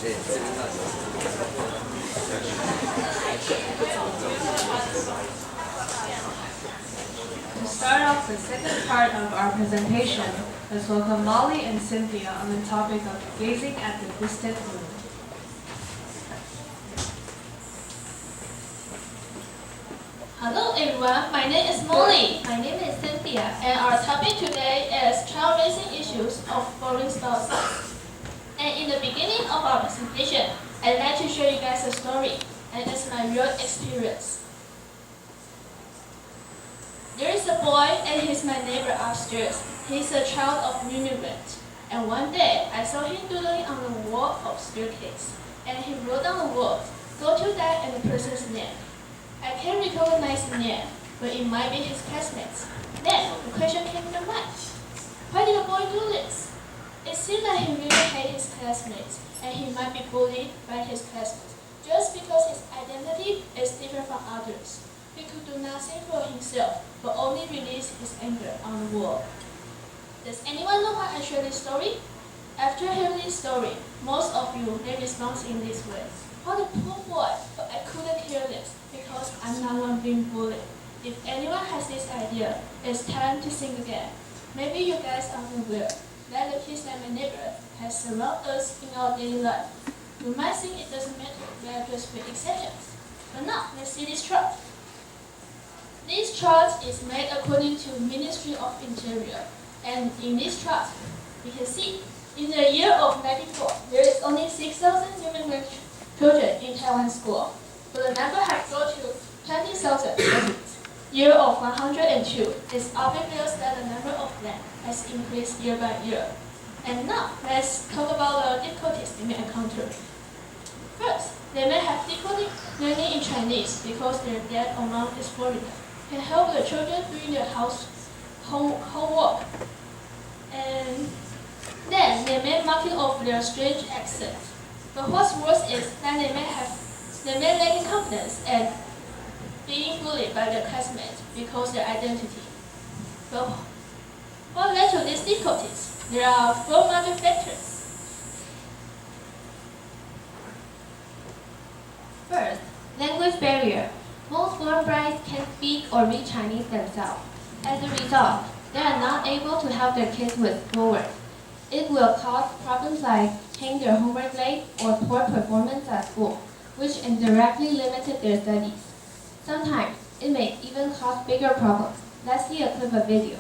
To start off the second part of our presentation, let's welcome Molly and Cynthia on the topic of gazing at the distant moon. Hello everyone, my name is Molly. My name is Cynthia, and our topic today is child-raising issues of foreign spouses. And in the beginning of our presentation, I'd like to show you guys a story, and it's my real experience. There is a boy, and he's my neighbor upstairs. He's a child of immigrant. And one day, I saw him doodling on the wall of staircase, and he wrote on the wall, "Go to that," and the person's name. I can't recognize the name, but it might be his classmates. Then, the question came to mind. Why did the boy do this? It seemed like he really hated his classmates, and he might be bullied by his classmates, just because his identity is different from others. He could do nothing for himself, but only release his anger on the wall. Does anyone know why I share this story? After hearing this story, most of you may respond in this way. Oh, the poor boy, but I couldn't care less, because I'm not one being bullied. If anyone has this idea, it's time to think again. Maybe you guys are aware that the kids that my neighbor has surround us in our daily life. You might think it doesn't matter, they are just with exceptions. But now, let's see this chart. This chart is made according to Ministry of Interior. And in this chart, you can see, in the year of 94, there is only 6,000 immigrant children in Taiwan school, but the number has grown to 20,000. Year of 102, it's obvious that the number of them has increased year by year. And now, let's talk about the difficulties they may encounter. First, they may have difficulty learning in Chinese because their dad or mom is foreigner, can help the children doing their homework. And then they may marking off their strange accent. But what's worse is that they may lack confidence and being bullied by their classmates because their identity. But what led to these difficulties? There are 4 major factors. First, language barrier. Most foreign brides can't speak or read Chinese themselves. As a result, they are not able to help their kids with schoolwork. It will cause problems like taking their homework late or poor performance at school, which indirectly limited their studies. Sometimes, it may even cause bigger problems. Let's see a clip of video.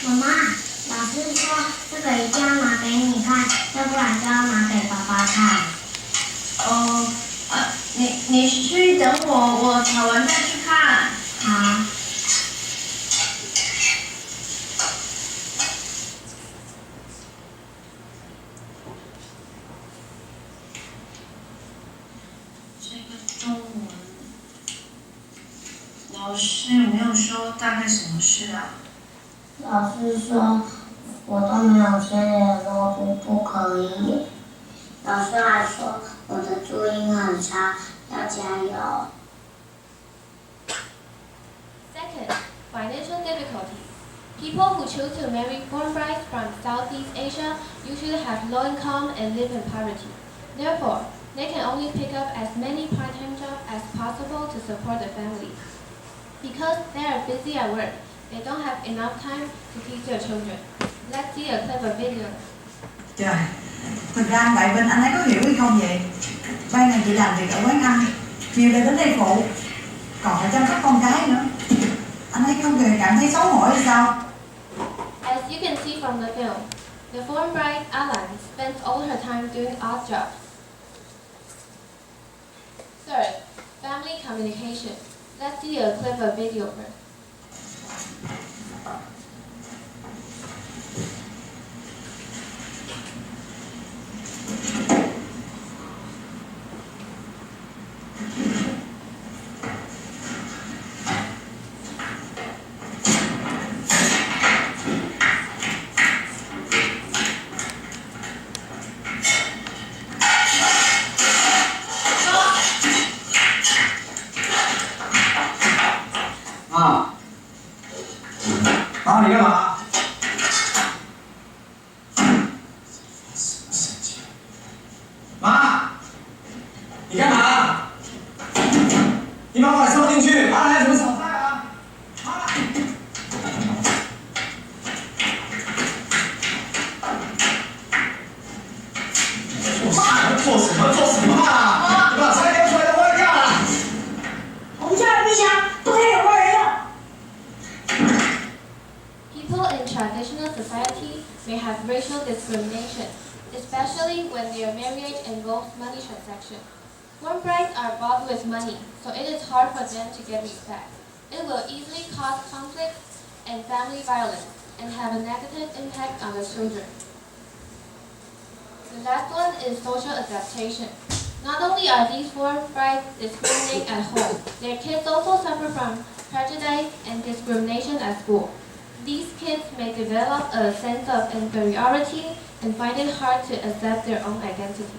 妈妈，老师说这个一定要拿给你看，要不然就要拿给爸爸看。你去等我考完再去看。好。这个中文，老师有没有说大概什么事啊？老师说，我都没有签联络簿，不可以。老师还说我的注音很差，要加油。Second, financial difficulties. People who choose to marry foreign brides from Southeast Asia usually have low income and live in poverty. Therefore, they can only pick up as many part-time jobs as possible to support the family. Because they are busy at work, they don't have enough time to teach their children. Let's see a clip of video. Trời, thực ra tại Vinh anh ấy có hiểu hay không vậy? Ban ngày chị làm việc ở quán ăn, chiều lại đến đây phụ, còn phải chăm sóc con cái nữa. Anh ấy không hề cảm thấy xấu hổ hay sao? As you can see from the film, the foreign bride Alan spends all her time doing odd jobs. Third, family communication. Let's see a clip of video first. in traditional society may have racial discrimination, especially when their marriage involves money transaction. When brides are bought with money, so it is hard for them to get respect. It will easily cause conflict and family violence and have a negative impact on the children. The last one is social adaptation. Not only are these poor brides discriminated at home, their kids also suffer from prejudice and discrimination at school. These kids may develop a sense of inferiority and find it hard to accept their own identity.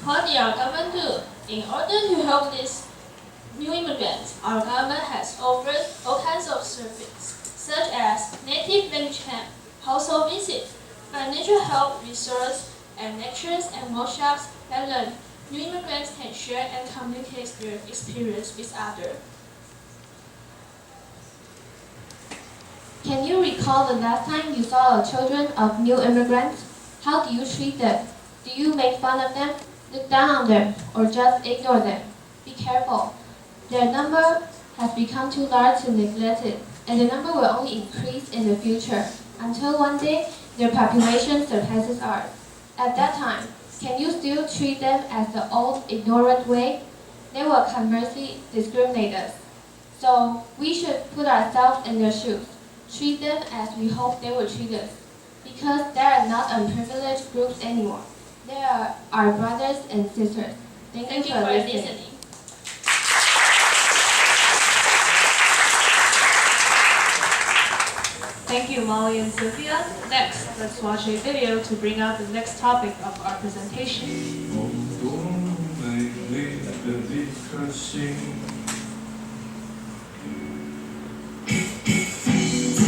What did our government do? In order to help these new immigrants, our government has offered all kinds of services, such as native language camp, household visits, financial help, resource, and lectures and workshops that learn new immigrants can share and communicate their experience with others. Can you recall the last time you saw children of new immigrants? How do you treat them? Do you make fun of them, look down on them, or just ignore them? Be careful. Their number has become too large to neglect it, and the number will only increase in the future, until one day their population surpasses ours. At that time, can you still treat them as the old, ignorant way? They will conversely discriminate us. So we should put ourselves in their shoes, treat them as we hope they will treat us, because they are not unprivileged groups anymore. They are our brothers and sisters. Thank you for listening. Thank you, Molly and Cynthia. Next, let's watch a video to bring out the next topic of our presentation. 多美丽的一颗心，怎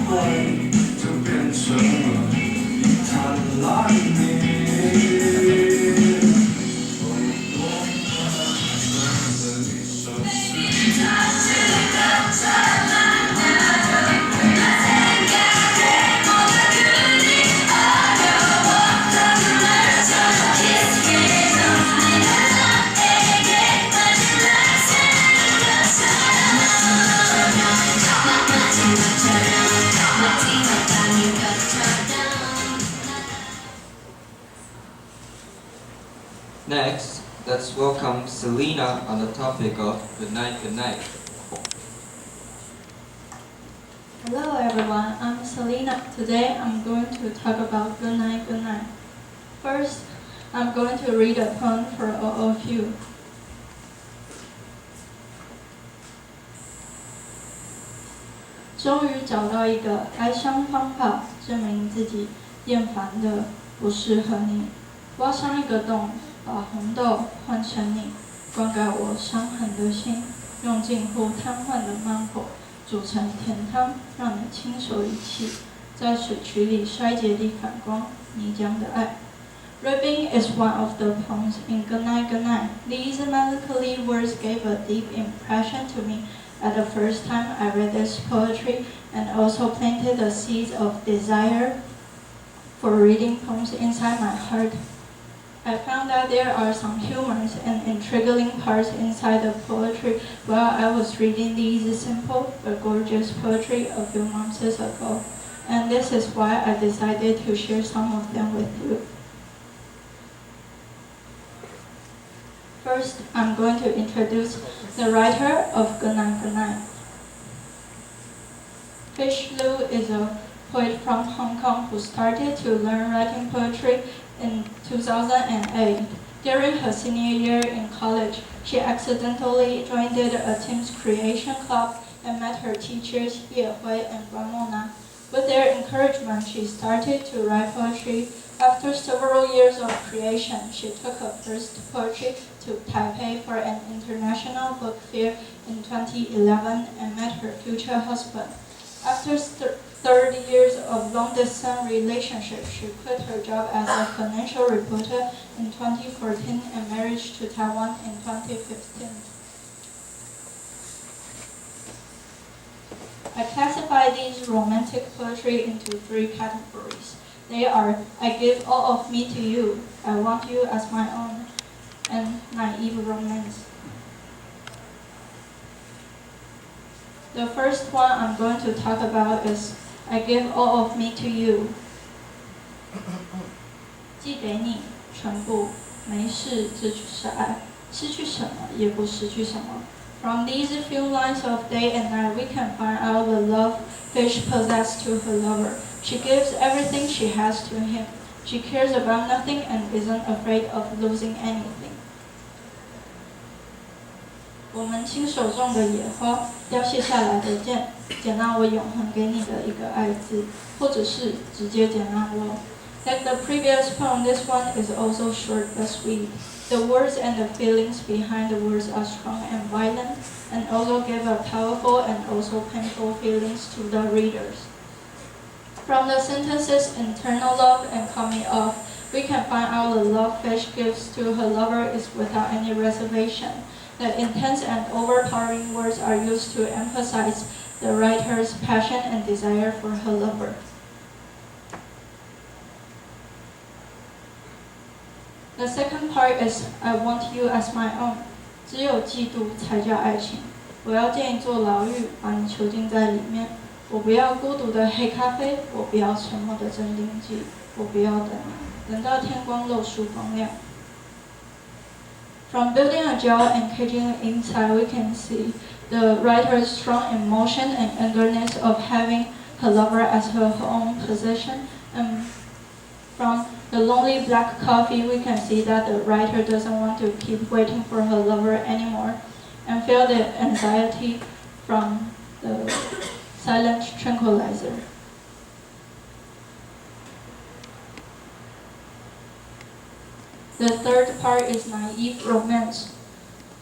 会就变成了一滩烂泥？多么的一首诗。Next, let's welcome Selena on the topic of Good Night, Good Night. Hello everyone, I'm Selena. Today I'm going to talk about Good Night, Good Night. First, I'm going to read a poem for all of you. 终于找到一个哀伤方法，证明自己厌烦的不适合你。挖上一个洞，把红豆换成你，灌溉我伤痕的心，用近乎瘫痪的慢火煮成甜汤，让你亲手一气，在水渠里衰竭地反光你讲的爱。Ribbing is one of the poems in Good Night, Good Night. These melancholy words gave a deep impression to me at the first time I read this poetry, and also planted the seeds of desire for reading poems inside my heart. I found that there are some humorous and intriguing parts inside the poetry while I was reading these simple but gorgeous poetry a few months ago, and this is why I decided to share some of them with you. First, I'm going to introduce the writer of Good Night, Good Night. Fish Lu is a poet from Hong Kong who started to learn writing poetry in 2008. During her senior year in college, she accidentally joined a team's creation club and met her teachers Ye Hui and Guan Mona. With their encouragement, she started to write poetry. After several years of creation, she took her first poetry to Taipei for an international book fair in 2011 and met her future husband. After 30 years of long-distance relationship, she quit her job as a financial reporter in 2014 and married to Taiwan in 2015. I classify these romantic poetry into 3 categories. They are I give all of me to you, I want you as my own, and naive romance. The first one I'm going to talk about is I give all of me to you. 寄给你全部，没事，这就是爱。失去什么也不失去什么。From these few lines of day and night, we can find out the love fish possesses to her lover. She gives everything she has to him. She cares about nothing and isn't afraid of losing anything. 我们亲手种的野花，凋谢下来的剑，简让我永恒给你的一个爱字，或者是直接简让我。Like the previous poem, this one is also short but sweet. The words and the feelings behind the words are strong and violent, and also give a powerful and also painful feelings to the readers. From the sentences internal love and coming off, we can find out the love fish gives to her lover is without any reservation. The intense and overpowering words are used to emphasize the writer's passion and desire for her lover. The second part is I want you as my own. 只有嫉妒才叫爱情。我要建一座牢狱，把你囚禁在里面。我不要孤独的黑咖啡，我不要沉默的镇定剂，我不要等你，等到天光露出光亮。From building a jail and caging it inside, we can see the writer's strong emotion and eagerness of having her lover as her own possession. And from the lonely black coffee, we can see that the writer doesn't want to keep waiting for her lover anymore and feel the anxiety from the silent tranquilizer. The third part is naive romance.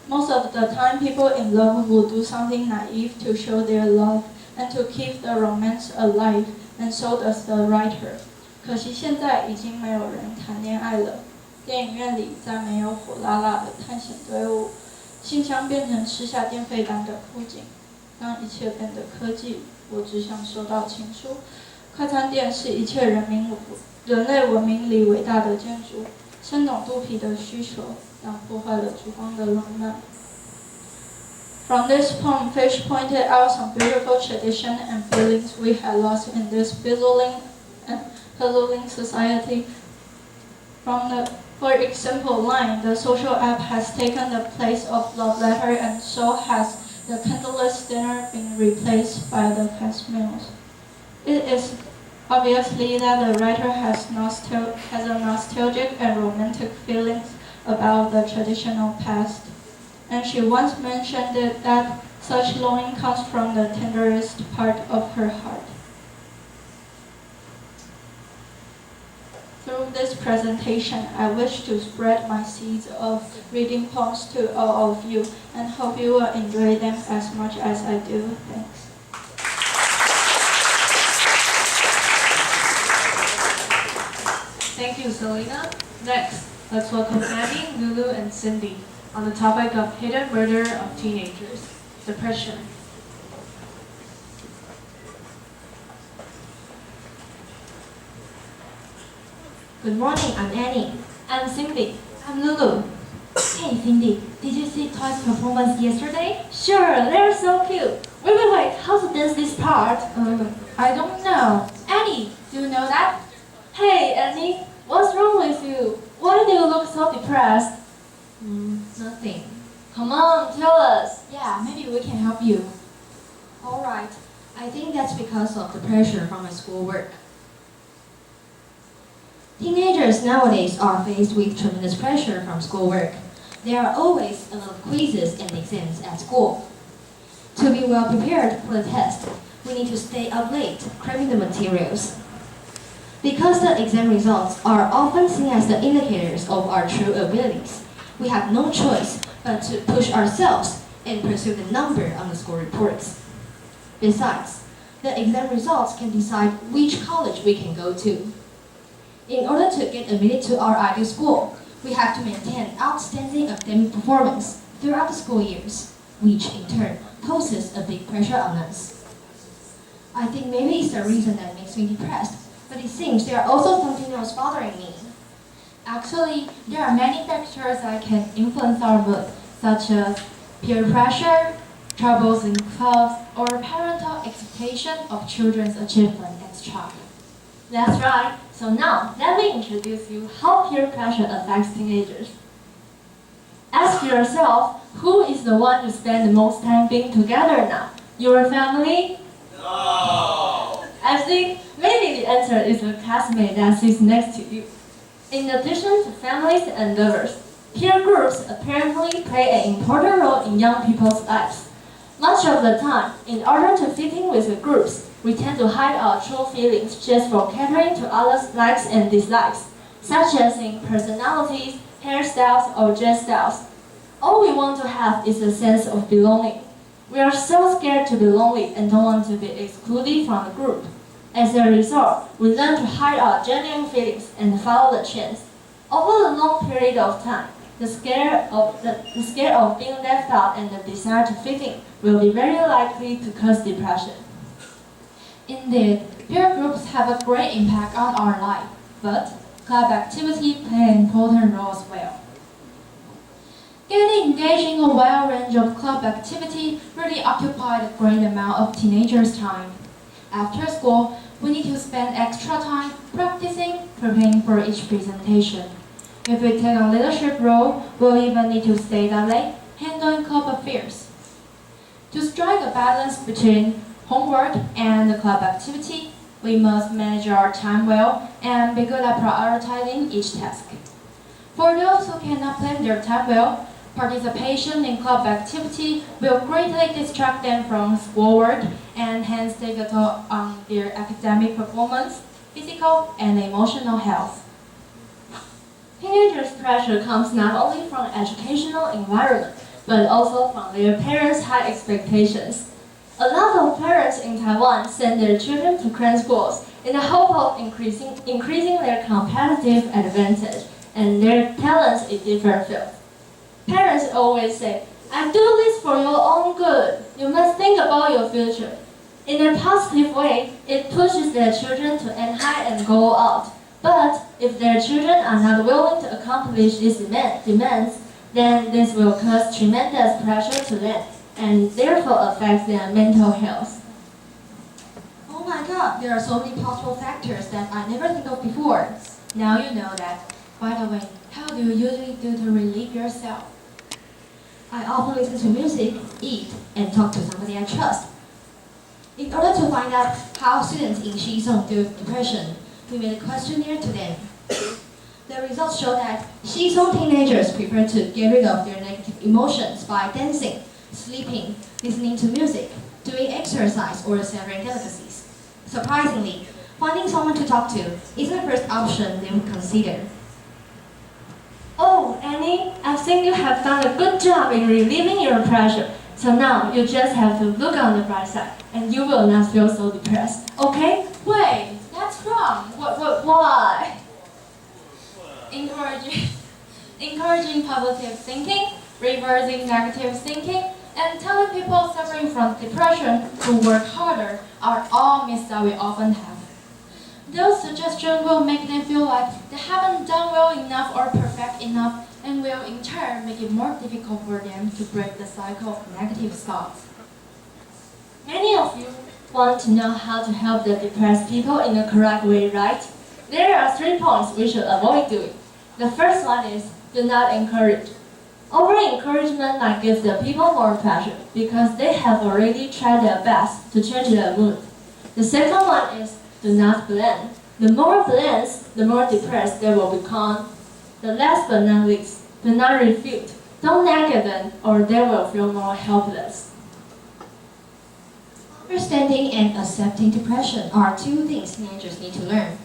Most of the time, people in love will do something naive to show their love and to keep the romance alive, and so does the writer. 可惜现在已经没有人谈恋爱了，电影院里再没有火辣辣的探险队伍，信箱变成吃下电费单的枯井。当一切变得科技，我只想收到情书。快餐店是一切人类文明里伟大的建筑，深懂肚皮的需求，但破坏了烛光的浪漫。From this poem, Fish pointed out some beautiful tradition and feelings we had lost in this puzzling society. For example, line, the social app has taken the place of love letter, and so has the candleless dinner been replaced by the fast meals. It is obviously that the writer has a nostalgic and romantic feelings about the traditional past, and she once mentioned that such longing comes from the tenderest part of her heart. Through this presentation, I wish to spread my seeds of reading poems to all of you and hope you will enjoy them as much as I do. Thanks. Thank you, Selena. Next, let's welcome Annie, Lulu, and Cindy on the topic of hidden murder of teenagers, depression. Good morning, I'm Annie. I'm Cindy. I'm Lulu. Hey Cindy, did you see Toy's performance yesterday? Sure, they're so cute. Wait, how to dance this part? I don't know. Annie, do you know that? Hey, Annie, what's wrong with you? Why do you look so depressed? Nothing. Come on, tell us. Yeah, maybe we can help you. Alright, I think that's because of the pressure from my schoolwork. Teenagers nowadays are faced with tremendous pressure from schoolwork. There are always a lot of quizzes and exams at school. To be well prepared for the test, we need to stay up late cramming the materials. Because the exam results are often seen as the indicators of our true abilities, we have no choice but to push ourselves and pursue the number on the school reports. Besides, the exam results can decide which college we can go to. In order to get admitted to our ideal school, we have to maintain outstanding academic performance throughout the school years, which in turn poses a big pressure on us. I think maybe it's the reason that makes me depressed, but it seems there are also something else bothering me. Actually, there are many factors that can influence our mood, such as peer pressure, troubles in class, or parental expectation of children's achievement and strive. That's right. So now, let me introduce you how peer pressure affects teenagers. Ask yourself, who is the one you spend the most time being together now? Your family? No! I think maybe the answer is a classmate that sits next to you. In addition to families and lovers, peer groups apparently play an important role in young people's lives. Much of the time, in order to fit in with the groups, we tend to hide our true feelings just for catering to others' likes and dislikes, such as in personalities, hairstyles, or dress styles. All we want to have is a sense of belonging. We are so scared to be lonely and don't want to be excluded from the group. As a result, we learn to hide our genuine feelings and follow the trends. Over a long period of time, the scare of being left out and the desire to fit in will be very likely to cause depression. Indeed, peer groups have a great impact on our life, but club activity play an important role as well. Getting engaged in a wide range of club activity really occupied a great amount of teenagers' time. After school, we need to spend extra time practicing, preparing for each presentation. If we take a leadership role, we'll even need to stay that late, handling club affairs. To strike a balance between homework and the club activity, we must manage our time well and be good at prioritizing each task. For those who cannot plan their time well, participation in club activity will greatly distract them from schoolwork and hence take a toll on their academic performance, physical, and emotional health. Teenagers' pressure comes not only from the educational environment, but also from their parents' high expectations. A lot of parents in Taiwan send their children to cram schools in the hope of increasing their competitive advantage and their talents in different fields. Parents always say, "I do this for your own good. You must think about your future." In a positive way, it pushes their children to aim high and go out. But if their children are not willing to accomplish these demands, then this will cause tremendous pressure to them and therefore affect their mental health. Oh my god, there are so many possible factors that I never think of before. Now you know that. By the way, how do you usually do to relieve yourself? I often listen to music, eat, and talk to somebody I trust. In order to find out how students in Shisong deal with depression, we made a questionnaire to them. The results show that Shisong teenagers prefer to get rid of their negative emotions by dancing, sleeping, listening to music, doing exercise, or savoring delicacies. Surprisingly, finding someone to talk to is the first option they would consider. Oh, Annie, I think you have done a good job in relieving your pressure. So now you just have to look on the bright side, and you will not feel so depressed. Okay? Wait, that's wrong. Why? Encouraging positive thinking, reversing negative thinking, and telling people suffering from depression to work harder are all myths that we often have. Those suggestions will make them feel like they haven't done well enough or perfect enough, and will in turn make it more difficult for them to break the cycle of negative thoughts. Many of you want to know how to help the depressed people in the correct way, right? There are 3 points we should avoid doing. The first one is, do not encourage. Over-encouragement might give the people more pressure because they have already tried their best to change their mood. The second one is, do not blame. The more blames, the more depressed they will become. The last but not least, do not refute. Don't nag at them or they will feel more helpless. Understanding and accepting depression are 2 things teenagers need to learn.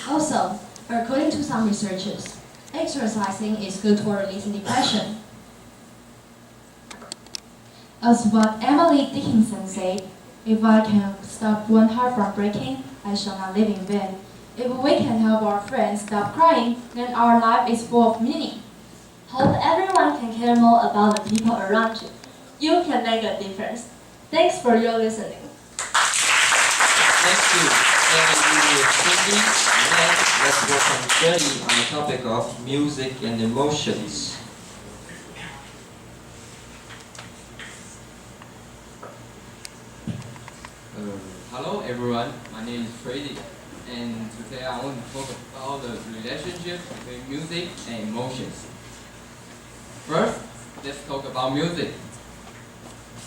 Also, according to some researchers, exercising is good for releasing depression. As what Emily Dickinson said, if I can stop one heart from breaking, I shall not live in vain. If we can help our friends stop crying, then our life is full of meaning. Hope everyone can care more about the people around you. You can make a difference. Thanks for your listening. Thank you. Cindy. Next, let's welcome Jerry on the topic of music and emotions. Hello everyone, my name is Freddy, and today I want to talk about the relationship between music and emotions. First, let's talk about music.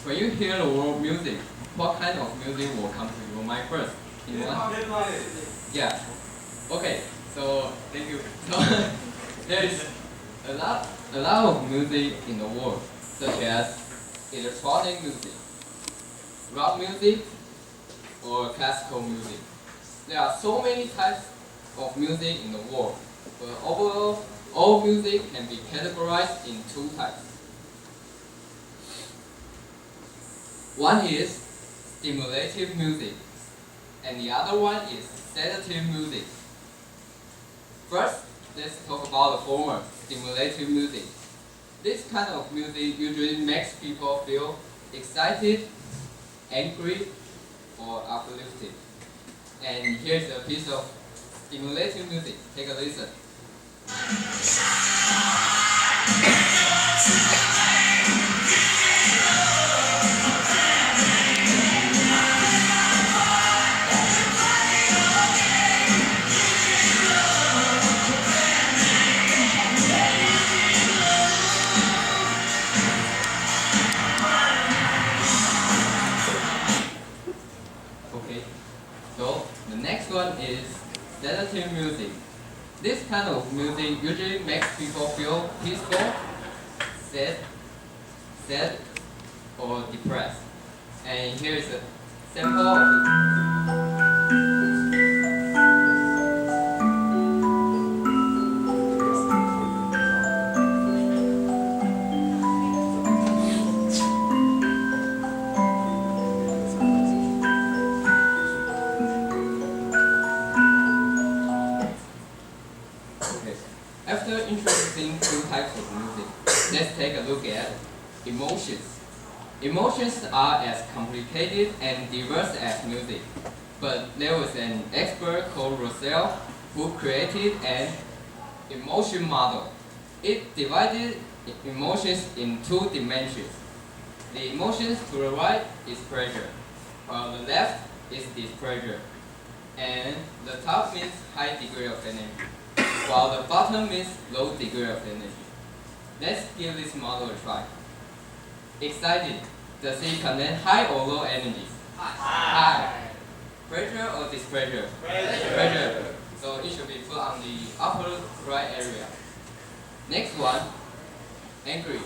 When you hear the word music, what kind of music will come to your mind first? Yeah. Okay. So thank you. So there is a lot of music in the world, such as electronic music, rock music, or classical music. There are so many types of music in the world, but overall, all music can be categorized in two types. One is stimulative music, and the other one is sedative music. First, let's talk about the former, stimulative music. This kind of music usually makes people feel excited, angry, or uplifted. And here's a piece of stimulative music. Take a listen. Okay, so the next one is sedative music. This kind of music usually makes people feel peaceful, sad, or depressed. And here is a sample of it. Okay. After introducing two types of music, let's take a look at emotions. Emotions are as complicated and diverse as music, but there was an expert called Russell who created an emotion model. It divided emotions in two dimensions. The emotions to the right is pleasure, while the left is displeasure. And the top means high degree of energy, while the bottom means low degree of energy. Let's give this model a try. Excited. Does it contain high or low energy? High. Pleasure or displeasure? Pleasure. So it should be put on the upper right area. Next one. Angry.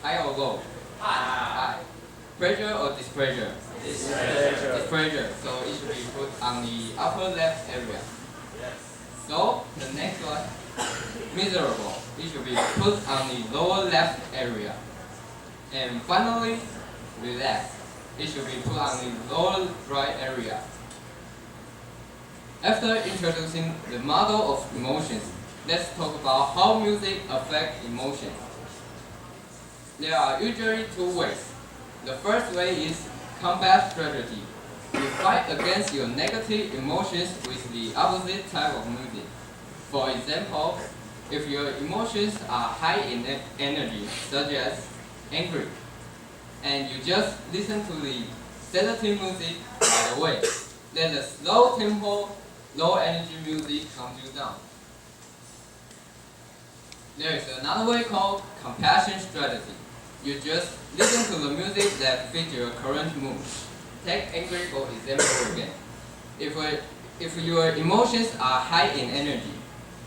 High or low? High. Pleasure or displeasure? Displeasure. So it should be put on the upper left area. So the next one, miserable. It should be put on the lower left area. And finally, relax. It should be put on the lower right area. After introducing the model of emotions, let's talk about how music affects emotions. There are usually two ways. The first way is combat strategy. You fight against your negative emotions with the opposite type of music. For example, if your emotions are high in energy, such as angry, and you just listen to the sedative music right away, then the slow tempo, low energy music calms you down. There is another way called compassion strategy. You just listen to the music that fits your current mood. Take angry for example again. If your emotions are high in energy,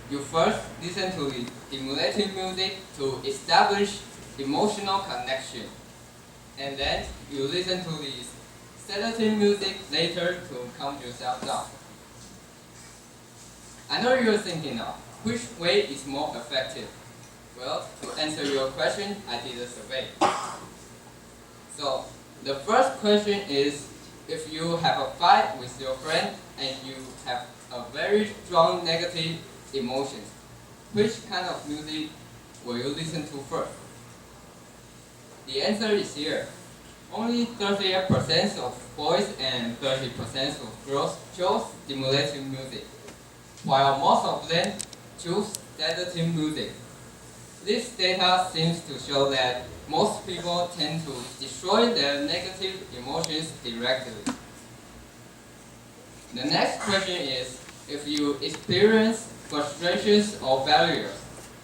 you first listen to the stimulative music to establish emotional connection. And then you listen to the sedative music later to calm yourself down. I know you're thinking now, which way is more effective? Well, to answer your question, I did a survey. So, the first question is, if you have a fight with your friend and you have a very strong negative emotions, which kind of music will you listen to first? The answer is here. Only 38% of boys and 30% of girls chose stimulative music, while most of them choose sedative music. This data seems to show that most people tend to destroy their negative emotions directly. The next question is, if you experience frustrations or failures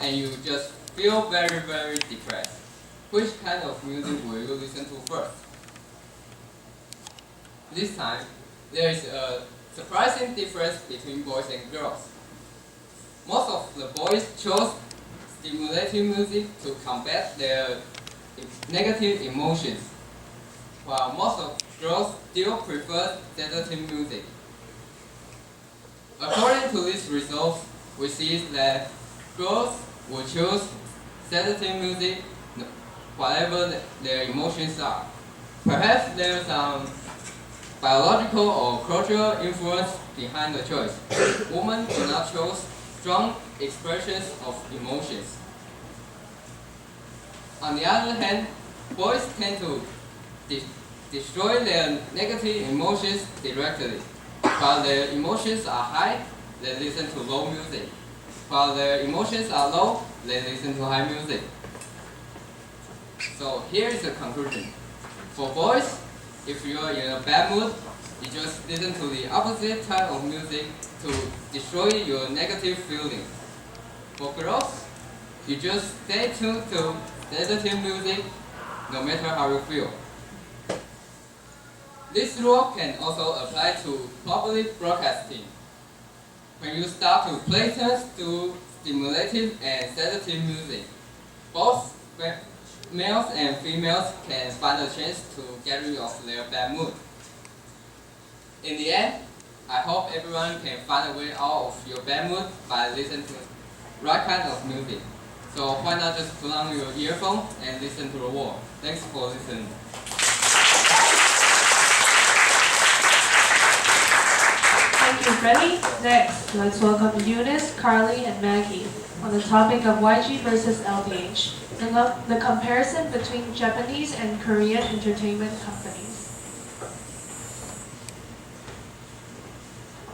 and you just feel very, very depressed, which kind of music will you listen to first? This time, there is a surprising difference between boys and girls. Most of the boys chose stimulating music to combat their negative emotions, while most of girls still prefer sedative music. According to these results, we see that girls will choose sedative music whatever their emotions are. Perhaps there is some biological or cultural influence behind the choice. Women do not choose strong expressions of emotions. On the other hand, boys tend to destroy their negative emotions directly. While their emotions are high, they listen to low music. While their emotions are low, they listen to high music. So here is the conclusion. For boys, if you are in a bad mood, you just listen to the opposite type of music to destroy your negative feelings. For girls, you just stay tuned to sedative music no matter how you feel. This rule can also apply to public broadcasting. When you start to play turns to stimulative and sedative music, both males and females can find a chance to get rid of their bad mood. In the end, I hope everyone can find a way out of your bad mood by listening to the right kind of music. So why not just put on your earphone and listen to the wall? Thanks for listening. Thank you, Freddie. Next, let's welcome Eunice, Carly, and Maggie on the topic of YG versus LDH, the comparison between Japanese and Korean entertainment companies.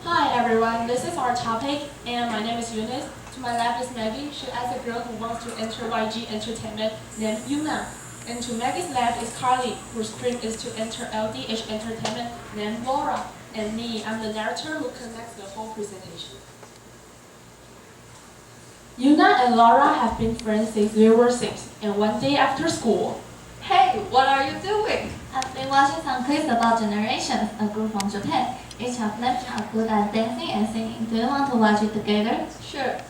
Hi everyone, this is our topic, and my name is Eunice. To my left is Maggie. She is a girl who wants to enter YG Entertainment named Yuna. And to Maggie's left is Carly, whose dream is to enter LDH Entertainment named Laura. And me, I'm the narrator who connects the whole presentation. Yuna and Laura have been friends since they were 6, and one day after school, Hey, what are you doing? I've been watching some clips about Generations, a group from Japan. Each of them are good at dancing and singing. Do you want to watch it together? Sure.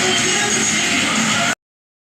Thank you.